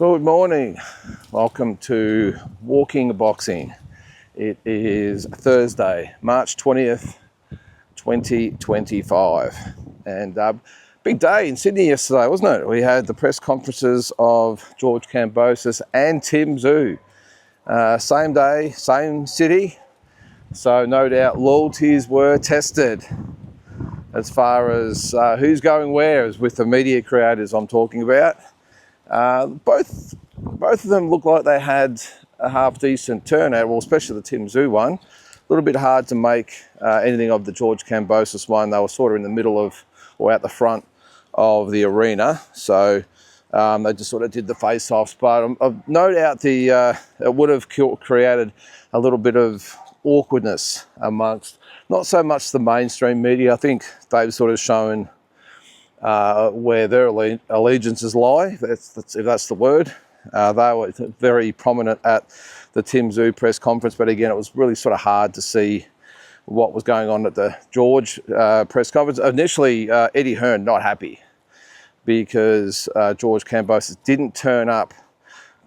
Good morning. Welcome to Walking Boxing. It is Thursday, March 20th, 2025. And big day in Sydney yesterday, wasn't it? We had the press conferences of George Kambosos and Tszyu. Same day, same city. So no doubt loyalties were tested as far as who's going where, as with the media creators I'm talking about. Both of them looked like they had a half decent turnout, well, especially the Tszyu one. A little bit hard to make anything of the George Kambosos one. They were sort of in the middle of, or out the front of the arena. So they just sort of did the face-offs. But no doubt it would have created a little bit of awkwardness amongst, not so much the mainstream media. I think they've sort of shown where their allegiances lie, if that's the word. They were very prominent at the Tszyu press conference, but again, it was really sort of hard to see what was going on at the George press conference. Initially, Eddie Hearn not happy because George Kambosos didn't turn up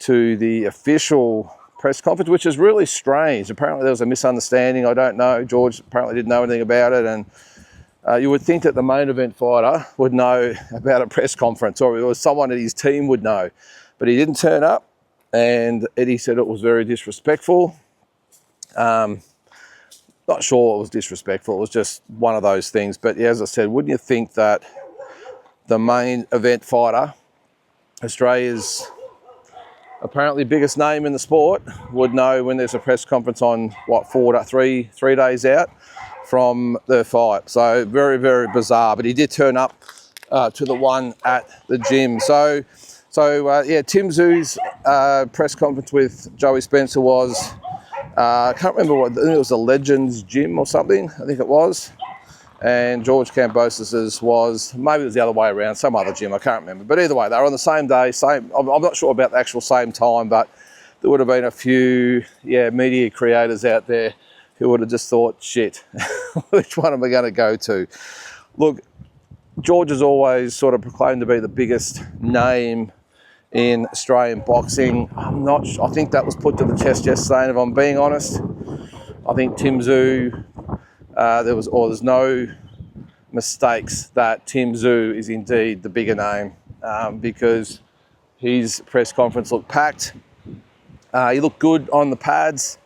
to the official press conference, which is really strange. Apparently there was a misunderstanding. I don't know. George apparently didn't know anything about it, and you would think that the main event fighter would know about a press conference, or someone at his team would know, but he didn't turn up, and Eddie said it was very disrespectful. Not sure it was disrespectful, it was just one of those things. But yeah, as I said, wouldn't you think that the main event fighter, Australia's apparently biggest name in the sport, would know when there's a press conference on, what, three days out from the fight? So very, very bizarre. But he did turn up to the one at the gym. So yeah, Tszyu's press conference with Tszyu-Spencer was, I can't remember what, I think it was the Legends Gym or something, I think it was. And George Kambosos was, maybe it was the other way around, some other gym, I can't remember. But either way, they were on the same day, I'm not sure about the actual same time, but there would have been a few, media creators out there who would have just thought, shit, which one am I going to go to? Look, George has always sort of proclaimed to be the biggest name in Australian boxing. I think that was put to the test yesterday, and if I'm being honest, I think Tszyu, there's no mistakes that Tszyu is indeed the bigger name, because his press conference looked packed. He looked good on the pads.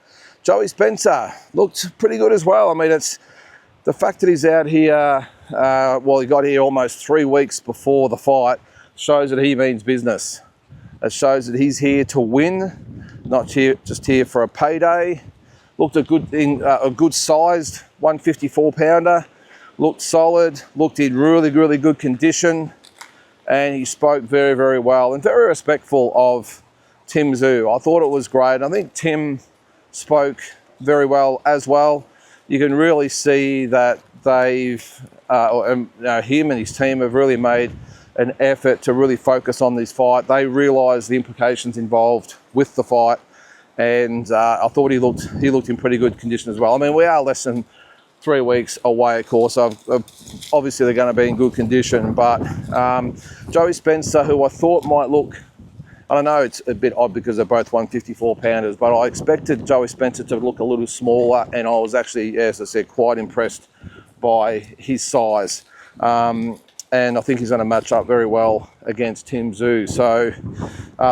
Tszyu-Spencer looked pretty good as well. I mean, it's the fact that he's out here, he got here almost 3 weeks before the fight, shows that he means business. It shows that he's here to win, not just here for a payday. Looked a good sized 154 pounder, looked solid, looked in really, really good condition, and he spoke very, very well and very respectful of Tszyu. I thought it was great. I think Tim spoke very well as well. You can really see that him and his team have really made an effort to really focus on this fight. They realise the implications involved with the fight, and I thought he looked in pretty good condition as well. I mean, we are less than 3 weeks away, of course, so obviously they're going to be in good condition, but Tszyu-Spencer, who I thought might look, I don't know, it's a bit odd because they're both 154 pounders, but I expected Tszyu-Spencer to look a little smaller, and I was actually, as I said, quite impressed by his size. And I think he's going to match up very well against Tszyu. So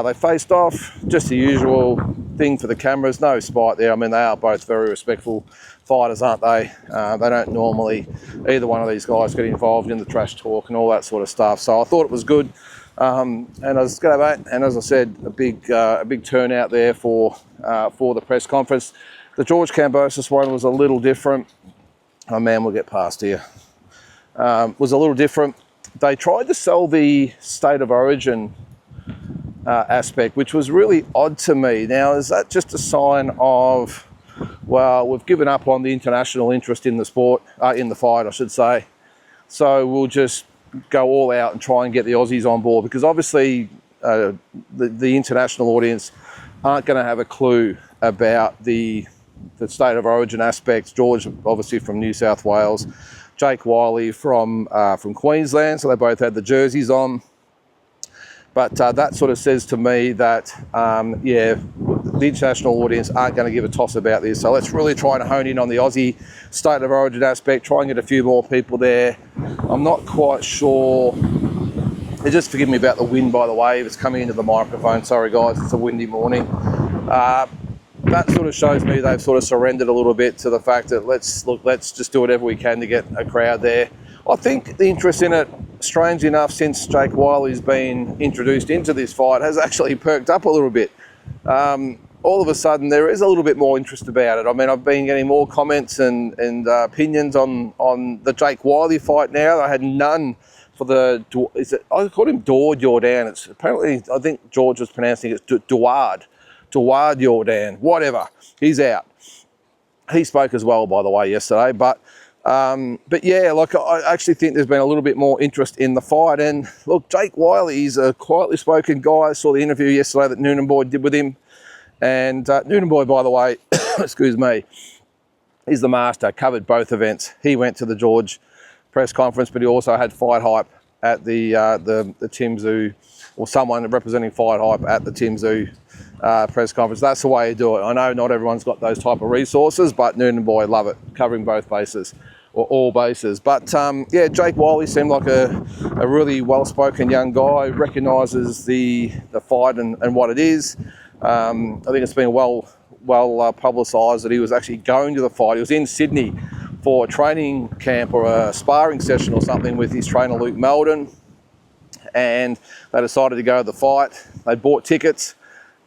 they faced off, just the usual thing for the cameras, no spite there. I mean, they are both very respectful fighters, aren't they? They don't normally, either one of these guys, get involved in the trash talk and all that sort of stuff. So I thought it was good. And as I said, a big turnout there for the press conference. The George Kambosos one was a little different. Oh man, we'll get past here. Was a little different. They tried to sell the state of origin aspect, which was really odd to me. Now, is that just a sign of, well, we've given up on the international interest in the sport, in the fight, I should say. So we'll just go all out and try and get the Aussies on board, because obviously the international audience aren't going to have a clue about the state of origin aspects. George, obviously from New South Wales, Jake Whyllie from Queensland, so they both had the jerseys on. But that sort of says to me that, yeah, the international audience aren't going to give a toss about this. So let's really try and hone in on the Aussie state of origin aspect, try and get a few more people there. I'm not quite sure. Just forgive me about the wind, by the way, if it's coming into the microphone. Sorry, guys, it's a windy morning. That sort of shows me they've sort of surrendered a little bit to the fact that let's just do whatever we can to get a crowd there. I think the interest in it, strangely enough, since Jake Whylie's been introduced into this fight, has actually perked up a little bit. All of a sudden, there is a little bit more interest about it. I mean, I've been getting more comments and opinions on the Jake Whyllie fight now. I had none for the, I called him Dord Jordan. It's apparently, I think George was pronouncing it Duard Jordan, whatever. He's out. He spoke as well, by the way, yesterday. But yeah, like I actually think there's been a little bit more interest in the fight. And look, Jake Whyllie, he's a quietly spoken guy. I saw the interview yesterday that Noonan Boy did with him. And Noonan Boy, by the way, excuse me, he's the master, covered both events. He went to the George press conference, but he also had Fight Hype at the Tszyu, or someone representing Fight Hype at the Tszyu press conference. That's the way you do it. I know not everyone's got those type of resources, but Noonan Boy love it, covering both bases, or all bases. But yeah, Jake Whyllie seemed like a really well-spoken young guy, recognises the fight and what it is. I think it's been well publicised that he was actually going to the fight. He was in Sydney for a training camp or a sparring session or something with his trainer Luke Meldon, and they decided to go to the fight. They bought tickets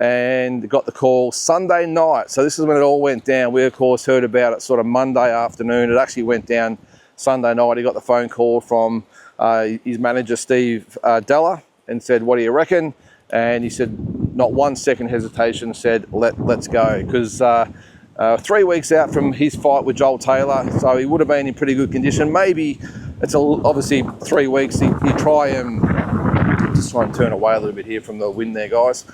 and got the call Sunday night. So this is when it all went down. We of course heard about it sort of Monday afternoon. It actually went down Sunday night. He got the phone call from his manager Steve Della and said, "What do you reckon?" And he said, not 1 second hesitation, said, let's go. Because 3 weeks out from his fight with Joel Taylor, so he would have been in pretty good condition. Maybe it's obviously 3 weeks. You try and just try and turn away a little bit here from the wind there, guys.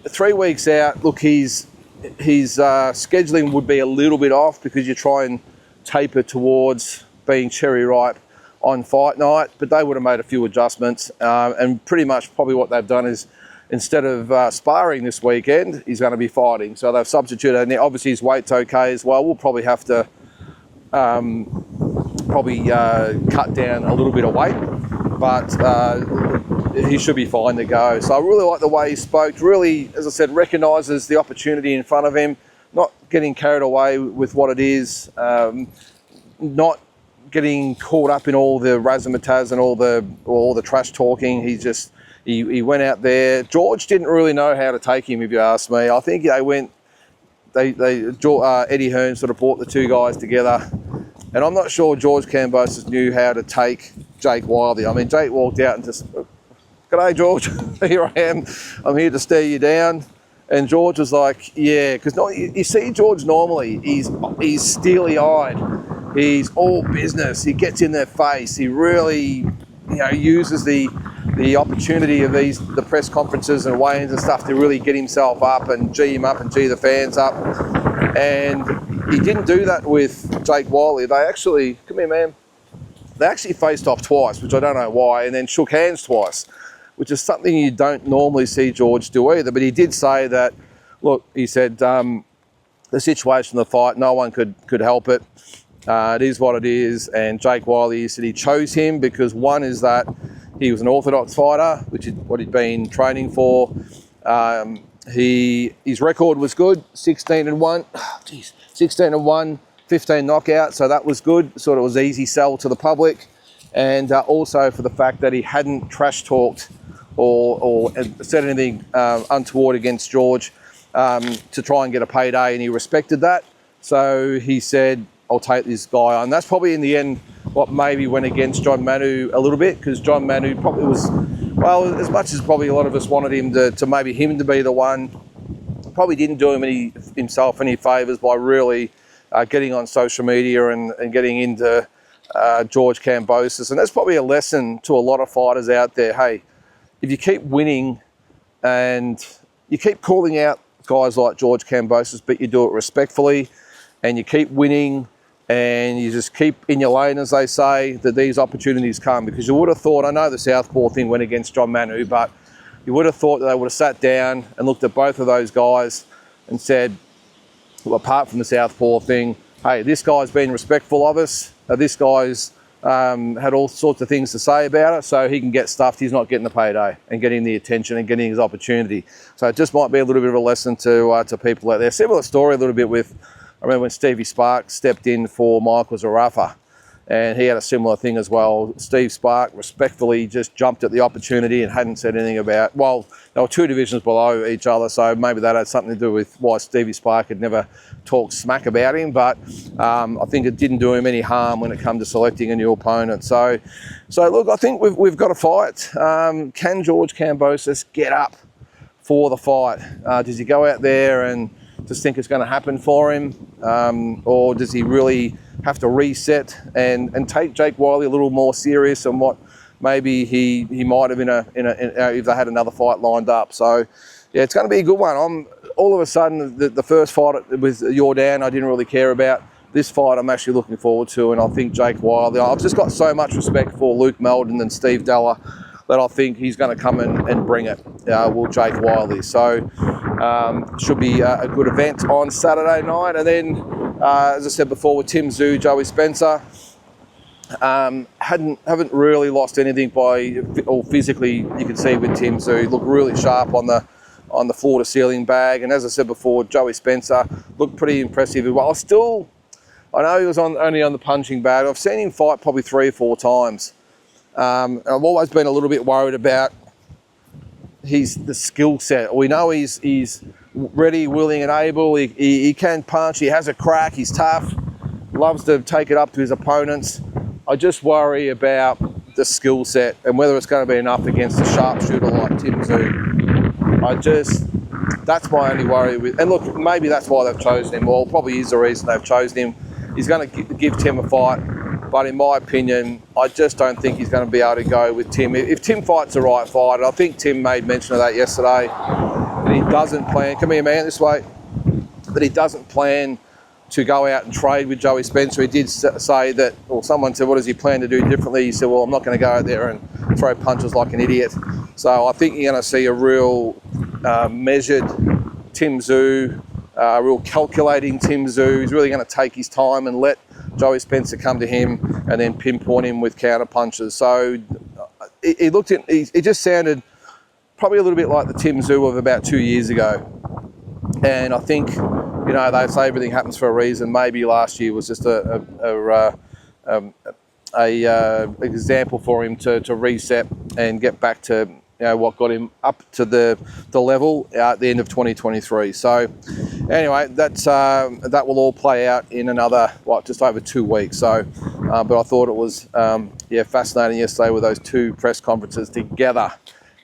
3 weeks out, look, his scheduling would be a little bit off because you try and taper towards being cherry ripe on fight night, but they would have made a few adjustments, and pretty much probably what they've done is instead of sparring this weekend, he's going to be fighting. So they've substituted, and obviously his weight's okay as well. We'll probably have to cut down a little bit of weight, but he should be fine to go. So I really like the way he spoke. Really, as I said, recognises the opportunity in front of him, not getting carried away with what it is, not getting caught up in all the razzmatazz and all the trash talking. He went out there. George didn't really know how to take him, if you ask me. I think Eddie Hearn sort of brought the two guys together, and I'm not sure George Kambosos knew how to take Jake Whyllie. I mean, Jake walked out and just, "G'day, George. Here I am. I'm here to stare you down." And George was like, "Yeah," because you see George normally, he's steely-eyed. He's all business. He gets in their face. He really, uses the opportunity of the press conferences and weigh-ins and stuff to really get himself up and G him up and G the fans up. And he didn't do that with Jake Whyllie. They actually, come here, man. They actually faced off twice, which I don't know why, and then shook hands twice, which is something you don't normally see George do either. But he did say that, look, he said, the situation of the fight, no one could help it. It is what it is. And Jake Whyllie said he chose him because one is that he was an orthodox fighter, which is what he'd been training for. His record was good, 16-1. 16-1, 15 knockouts, so that was good. Sort of was easy sell to the public. And also for the fact that he hadn't trash talked or said anything untoward against George to try and get a payday, and he respected that. So he said, "I'll take this guy on." That's probably in the end what maybe went against John Manu a little bit, because John Manu probably was, well, as much as probably a lot of us wanted him to maybe him to be the one, probably didn't do himself any favours by really getting on social media and getting into George Kambosos. And that's probably a lesson to a lot of fighters out there. Hey, if you keep winning and you keep calling out guys like George Kambosos, but you do it respectfully, and you keep winning and you just keep in your lane, as they say, that these opportunities come. Because you would have thought, I know the Southpaw thing went against John Manu, but you would have thought that they would have sat down and looked at both of those guys and said, well, apart from the Southpaw thing, hey, this guy's been respectful of us, this guy's had all sorts of things to say about it, so he can get stuffed. He's not getting the payday and getting the attention and getting his opportunity. So it just might be a little bit of a lesson to people out there. Similar story a little bit with, I remember when Stevie Spark stepped in for Michael Zarafa, and he had a similar thing as well. Steve Spark respectfully just jumped at the opportunity and hadn't said anything about, well, they were 2 divisions below each other, so maybe that had something to do with why Stevie Spark had never talked smack about him, but I think it didn't do him any harm when it came to selecting a new opponent. So look, I think we've got a fight. Can George Kambosos get up for the fight? Does he go out there and just think it's going to happen for him, or does he really have to reset and take Jake Whyllie a little more serious than what maybe he might have if they had another fight lined up? So yeah, it's going to be a good one. All of a sudden, the first fight with Jordan I didn't really care about. This fight I'm actually looking forward to, and I think Jake Whyllie, I've just got so much respect for Luke Meldon and Steve Della that I think he's going to come and bring it, will Jake Whyllie. So should be a good event on Saturday night. And then, as I said before, with Tszyu, Tszyu-Spencer, haven't really lost anything physically. You can see with Tszyu, looked really sharp on the floor to ceiling bag. And as I said before, Tszyu-Spencer looked pretty impressive as well. I know he was only on the punching bag. I've seen him fight probably 3 or 4 times. I've always been a little bit worried about the skill set. We know he's ready, willing and able. He can punch, he has a crack, he's tough, loves to take it up to his opponents. I just worry about the skill set and whether it's going to be enough against a sharpshooter like Tszyu. That's my only worry with, and look, maybe that's why they've chosen him. Well, probably is the reason they've chosen him. He's going to give Tim a fight. But in my opinion, I just don't think he's going to be able to go with Tim. If Tim fights the right fight, and I think Tim made mention of that yesterday, that he doesn't plan, come here man, this way, that he doesn't plan to go out and trade with Tszyu-Spencer. He did say that, or someone said, what does he plan to do differently? He said, well, I'm not going to go out there and throw punches like an idiot. So I think you're going to see a real measured Tszyu, a real calculating Tszyu. He's really going to take his time and let Tszyu-Spencer come to him and then pinpoint him with counter punches. So he just sounded probably a little bit like the Tszyu of about 2 years ago. And I think, they say everything happens for a reason. Maybe last year was just a example for him to reset and get back to what got him up to the level at the end of 2023. So anyway, that will all play out in another, just over 2 weeks. So, but I thought it was, fascinating yesterday with those 2 press conferences together,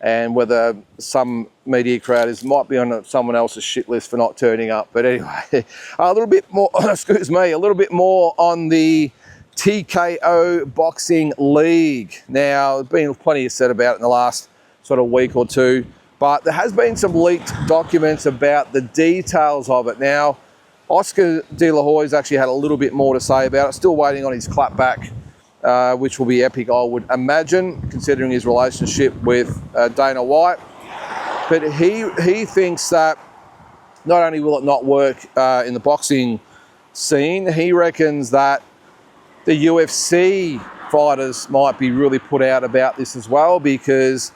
and whether some media creators might be on someone else's shit list for not turning up. But anyway, a little bit more, a little bit more on the TKO Boxing League. Now, there's been plenty said about it in the last sort of week or 2, but there has been some leaked documents about the details of it. Now, Oscar De La Hoya's actually had a little bit more to say about it, still waiting on his clapback, which will be epic, I would imagine, considering his relationship with Dana White. But he thinks that not only will it not work in the boxing scene, he reckons that the UFC fighters might be really put out about this as well, because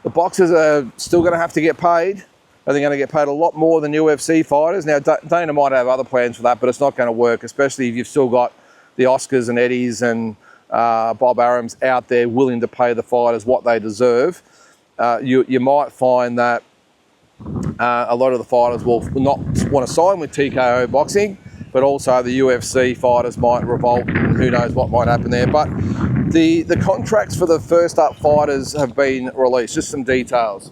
the boxers are still going to have to get paid, and they're going to get paid a lot more than UFC fighters. Now, Dana might have other plans for that, but it's not going to work, especially if you've still got the Oscars and Eddies and Bob Arums out there willing to pay the fighters what they deserve. You might find that a lot of the fighters will not want to sign with TKO Boxing, but also the UFC fighters might revolt, and who knows what might happen there. But the contracts for the first up fighters have been released, just some details,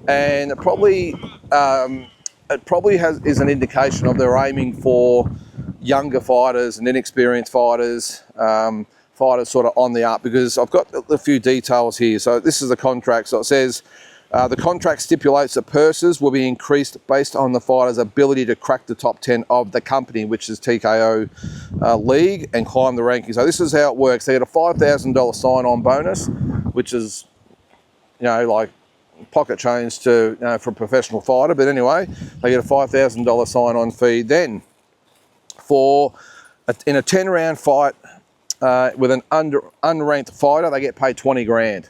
and it probably is an indication of they're aiming for younger fighters and inexperienced fighters, fighters sort of on the up, because I've got a few details here. So this is the contract. So it says The contract stipulates that purses will be increased based on the fighter's ability to crack the top 10 of the company, which is TKO League, and climb the rankings. So this is how it works. They get a $5,000 sign-on bonus, which is, like pocket change to, for a professional fighter. But anyway, they get a $5,000 sign-on fee. Then, in a 10-round fight with an unranked fighter, they get paid 20 grand.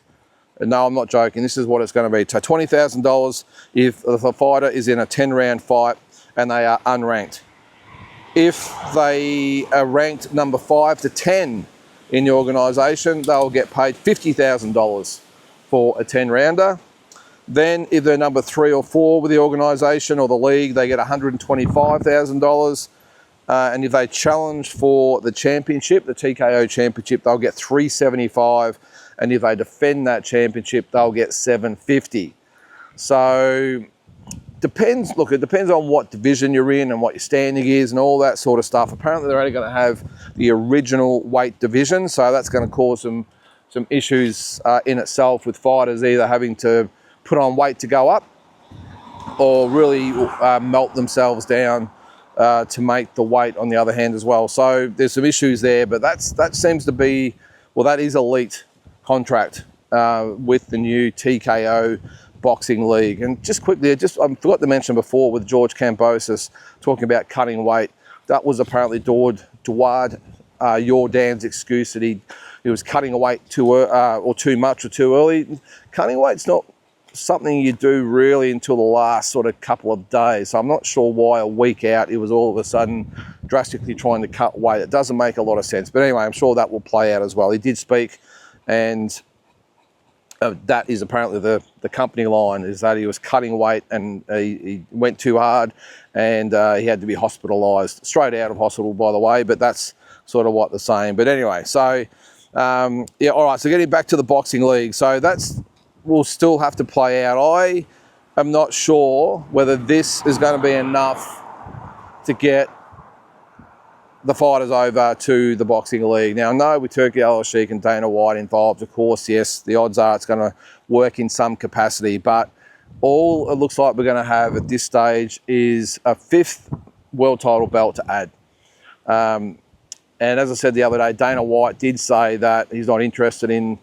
No, I'm not joking. This is what it's going to be. So $20,000 if the fighter is in a 10-round fight and they are unranked. If they are ranked number 5 to 10 in the organisation, they'll get paid $50,000 for a 10-rounder. Then if they're number 3 or 4 with the organisation or the league, they get $125,000. And if they challenge for the championship, the TKO championship, they'll get $375,000. And if they defend that championship, they'll get $750,000. So depends. Look, it depends on what division you're in and what your standing is and all that sort of stuff. Apparently, they're only going to have the original weight division, so that's going to cause some issues in itself with fighters either having to put on weight to go up or really melt themselves down to make the weight on the other hand as well. So there's some issues there, but that seems to be, well, that is elite contract with the new TKO Boxing League. And just quickly, I forgot to mention before with George Kambosos talking about cutting weight, that was apparently Duard Jordan's excuse that he was cutting weight too much or too early. Cutting weight's not something you do really until the last sort of couple of days. So I'm not sure why a week out he was all of a sudden drastically trying to cut weight. It doesn't make a lot of sense. But anyway, I'm sure that will play out as well. He did speak, and that is apparently the company line, is that he was cutting weight and he went too hard and he had to be hospitalised. Straight out of hospital, by the way, but that's sort of what they're saying. But anyway, so, yeah, all right, so getting back to the Boxing League. So will still have to play out. I am not sure whether this is going to be enough to get the fighters over to the Boxing League. Now, I know with Turki Al-Sheikh and Dana White involved, of course, yes, the odds are it's going to work in some capacity, but all it looks like we're going to have at this stage is a 5th world title belt to add. And as I said the other day, Dana White did say that he's not interested in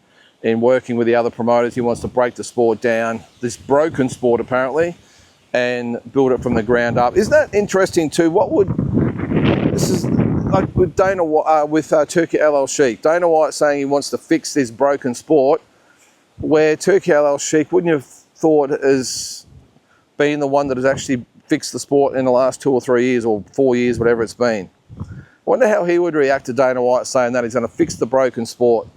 working with the other promoters. He wants to break the sport down, this broken sport apparently, and build it from the ground up. Isn't that interesting too? This is like with Turki Al-Sheikh. Dana White saying he wants to fix this broken sport, where Turki Al-Sheikh, wouldn't you have thought, as being the one that has actually fixed the sport in the last 2 or 3 years or 4 years, whatever it's been. I wonder how he would react to Dana White saying that he's going to fix the broken sport,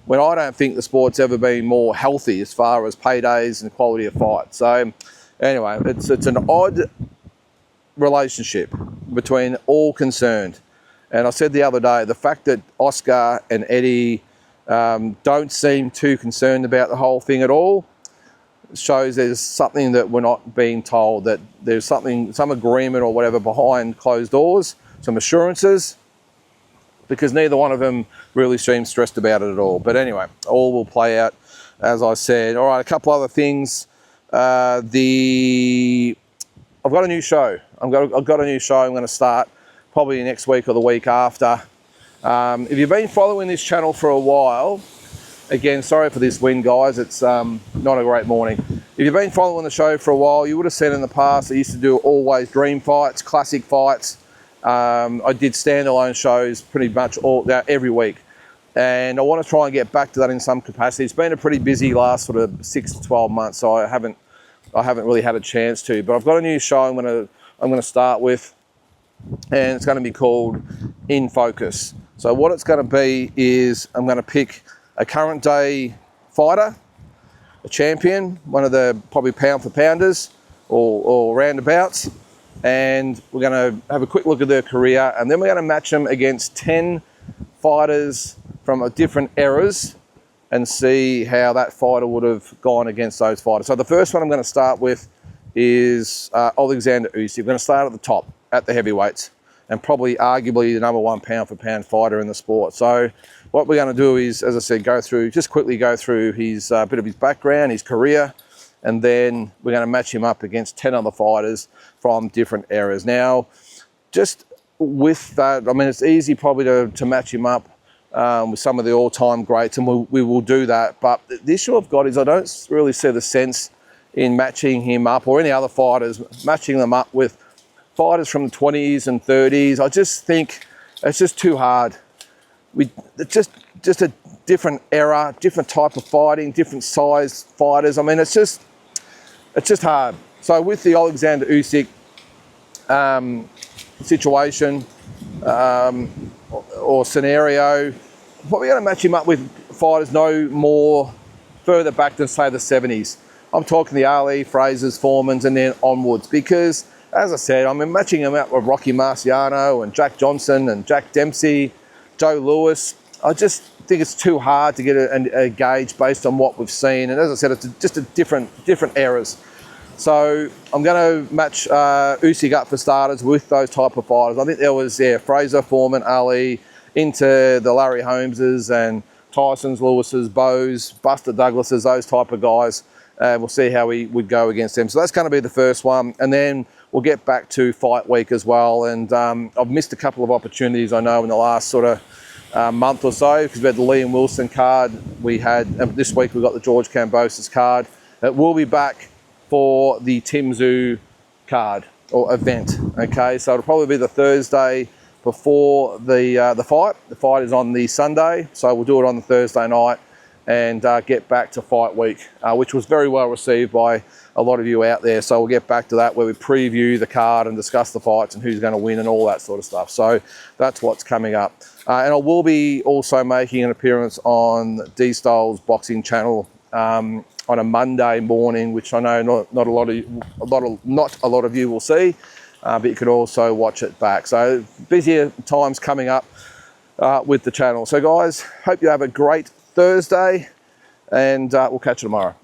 when I don't think the sport's ever been more healthy as far as paydays and quality of fight. So anyway, it's an odd relationship between all concerned. And I said the other day, the fact that Oscar and Eddie don't seem too concerned about the whole thing at all shows there's something that we're not being told, that there's some agreement or whatever behind closed doors, some assurances, because neither one of them really seems stressed about it at all. But anyway, all will play out, as I said. All right, a couple other things. I've got a new show. I've got a new show I'm going to start probably next week or the week after. If you've been following this channel for a while, again, sorry for this wind, guys. It's not a great morning. If you've been following the show for a while, you would have seen in the past I used to do always dream fights, classic fights. I did standalone shows pretty much every week, and I want to try and get back to that in some capacity. It's been a pretty busy last sort of 6 to 12 months, so I haven't really had a chance to. But I've got a new show I'm going to start with, and it's going to be called In Focus. So what it's going to be is I'm going to pick a current day fighter, a champion, one of the probably pound for pounders or roundabouts, and we're going to have a quick look at their career, and then we're going to match them against 10 fighters from different eras and see how that fighter would have gone against those fighters. So the first one I'm going to start with is Alexander Usyk. We're going to start at the top, at the heavyweights, and probably arguably the number 1 pound for pound fighter in the sport. So what we're going to do is, as I said, quickly go through his bit of his background, his career, and then we're going to match him up against 10 other fighters from different eras. Now, just with that, I mean, it's easy probably to match him up with some of the all-time greats, and we will do that. But the issue I've got is I don't really see the sense in matching him up, or any other fighters, matching them up with fighters from the 20s and 30s. I just think it's just too hard. It's just a different era, different type of fighting, different size fighters. I mean, it's just hard. So with the Alexander Usyk situation or scenario, probably going to match him up with fighters no more further back than, say, the 70s. I'm talking the Ali, Frasers, Foremans, and then onwards, because, as I said, I'm matching him up with Rocky Marciano and Jack Johnson and Jack Dempsey, Joe Louis. I just think it's too hard to get a gauge based on what we've seen. And as I said, it's just a different eras. So I'm going to match Usyk up for starters with those type of fighters. I think there was, Fraser, Foreman, Ali, into the Larry Holmeses and Tysons, Lewis's, Bows, Buster Douglases, those type of guys. We'll see how we would go against them. So that's going to be the first one. And then we'll get back to fight week as well. And I've missed a couple of opportunities, I know, in the last sort of month or so, because we had the Liam Wilson card. We had, this week we've got the George Kambosos card. We'll be back for the Tszyu card or event. Okay, so it'll probably be the Thursday before the fight. The fight is on the Sunday, so we'll do it on the Thursday night and get back to fight week, which was very well received by a lot of you out there. So we'll get back to that, where we preview the card and discuss the fights and who's going to win and all that sort of stuff. So that's what's coming up. And I will be also making an appearance on D-Styles boxing channel on a Monday morning, which I know not a lot of you will see, but you could also watch it back. So busier times coming up with the channel. So guys, hope you have a great Thursday, and we'll catch you tomorrow.